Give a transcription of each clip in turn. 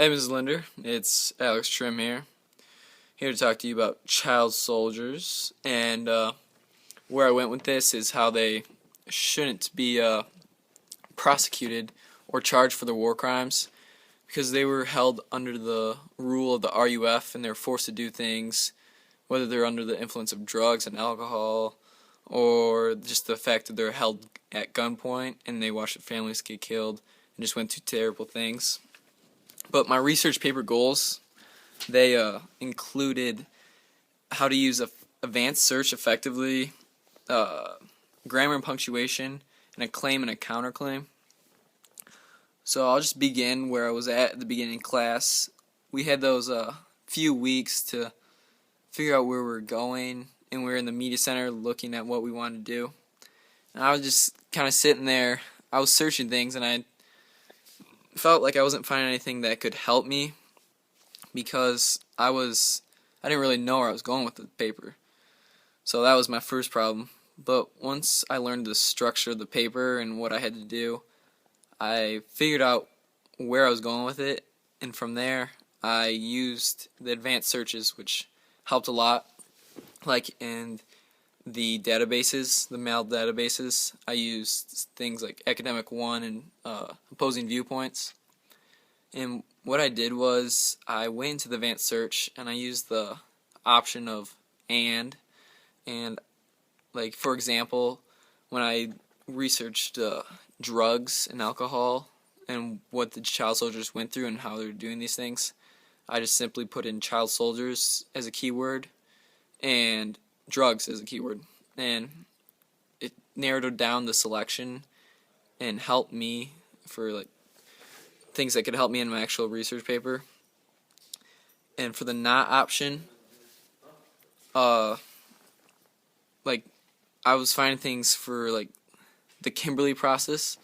Hey, Mrs. Linder, it's Alex Trim here to talk to you about child soldiers. And where I went with this is how they shouldn't be prosecuted or charged for their war crimes because they were held under the rule of the RUF and they're forced to do things, whether they're under the influence of drugs and alcohol or just the fact that they're held at gunpoint and they watch their families get killed and just went through terrible things. But my research paper goals, they included how to use advanced search effectively, grammar and punctuation, and a claim and a counterclaim. So I'll just begin where I was at the beginning of class. We had those few weeks to figure out where we were going, and we were in the media center looking at what we wanted to do. And I was just kind of sitting there. I was searching things, and I felt like I wasn't finding anything that could help me because I didn't really know where I was going with the paper. So that was my first problem. But once I learned the structure of the paper and what I had to do, I figured out where I was going with it, and from there I used the advanced searches, which helped a lot. Like in the databases, the mail databases, I used things like Academic One and opposing viewpoints. And what I did was I went into the advanced search and I used the option of and like for example, when I researched drugs and alcohol and what the child soldiers went through and how they were doing these things, I just simply put in child soldiers as a keyword and drugs as a keyword, and it narrowed down the selection and helped me for like things that could help me in my actual research paper. And for the not option, like I was finding things for like the Kimberly process,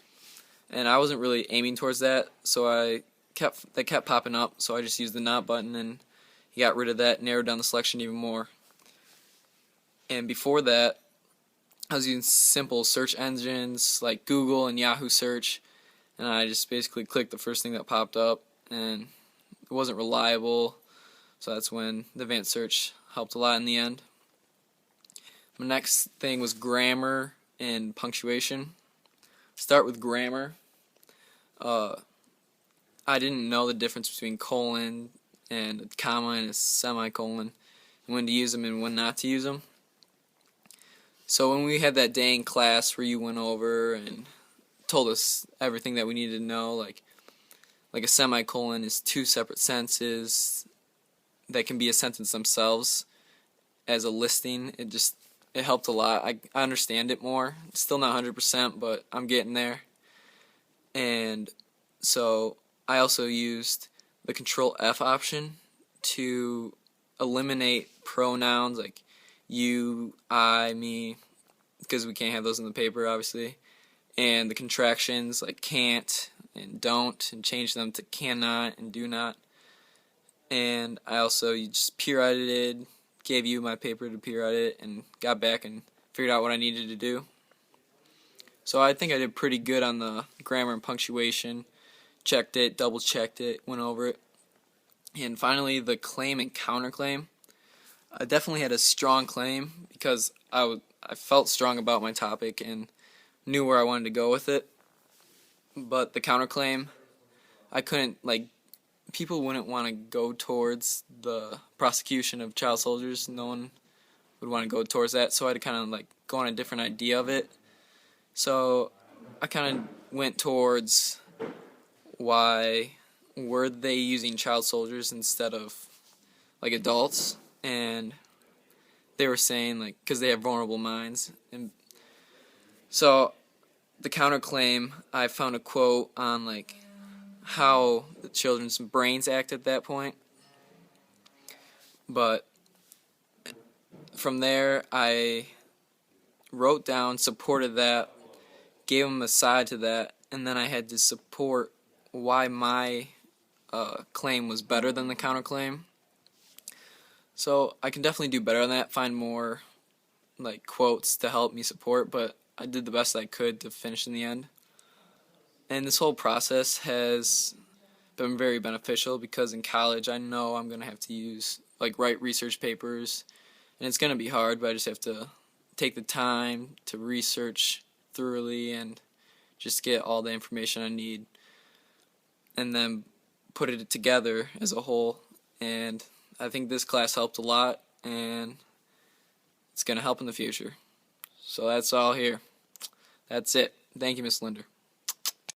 and I wasn't really aiming towards that, so that kept popping up, so I just used the not button and got rid of that, narrowed down the selection even more. And before that, I was using simple search engines like Google and Yahoo search, and I just basically clicked the first thing that popped up, and it wasn't reliable, so that's when the advanced search helped a lot in the end. My next thing was grammar and punctuation. Start with grammar. I didn't know the difference between colon and a comma and a semicolon, and when to use them and when not to use them. So when we had that day in class where you went over and told us everything that we needed to know, like a semicolon is two separate sentences that can be a sentence themselves as a listing, it helped a lot. I understand it more. It's still not 100%, but I'm getting there. And so I also used the Control F option to eliminate pronouns like you, I, me, because we can't have those in the paper, obviously, and the contractions like can't and don't, and change them to cannot and do not. And I also just peer edited, gave you my paper to peer edit, and got back and figured out what I needed to do. So I think I did pretty good on the grammar and punctuation. Checked it, double checked it, went over it. And finally, the claim and counterclaim. I definitely had a strong claim because I felt strong about my topic and knew where I wanted to go with it. But the counterclaim, I couldn't, people wouldn't want to go towards the prosecution of child soldiers. No one would want to go towards that, so I had to kind of go on a different idea of it. So I kind of went towards why were they using child soldiers instead of adults, and they were saying because they have vulnerable minds. And so the counterclaim, I found a quote on how the children's brains act at that point. But from there, I wrote down, supported that, gave them a side to that, and then I had to support why my claim was better than the counterclaim. So I can definitely do better on that, find more quotes to help me support, but I did the best I could to finish in the end. And this whole process has been very beneficial because in college I know I'm going to have to write research papers, and it's going to be hard, but I just have to take the time to research thoroughly and just get all the information I need and then put it together as a whole. And I think this class helped a lot, and it's going to help in the future. So that's all here. That's it. Thank you, Miss Linder.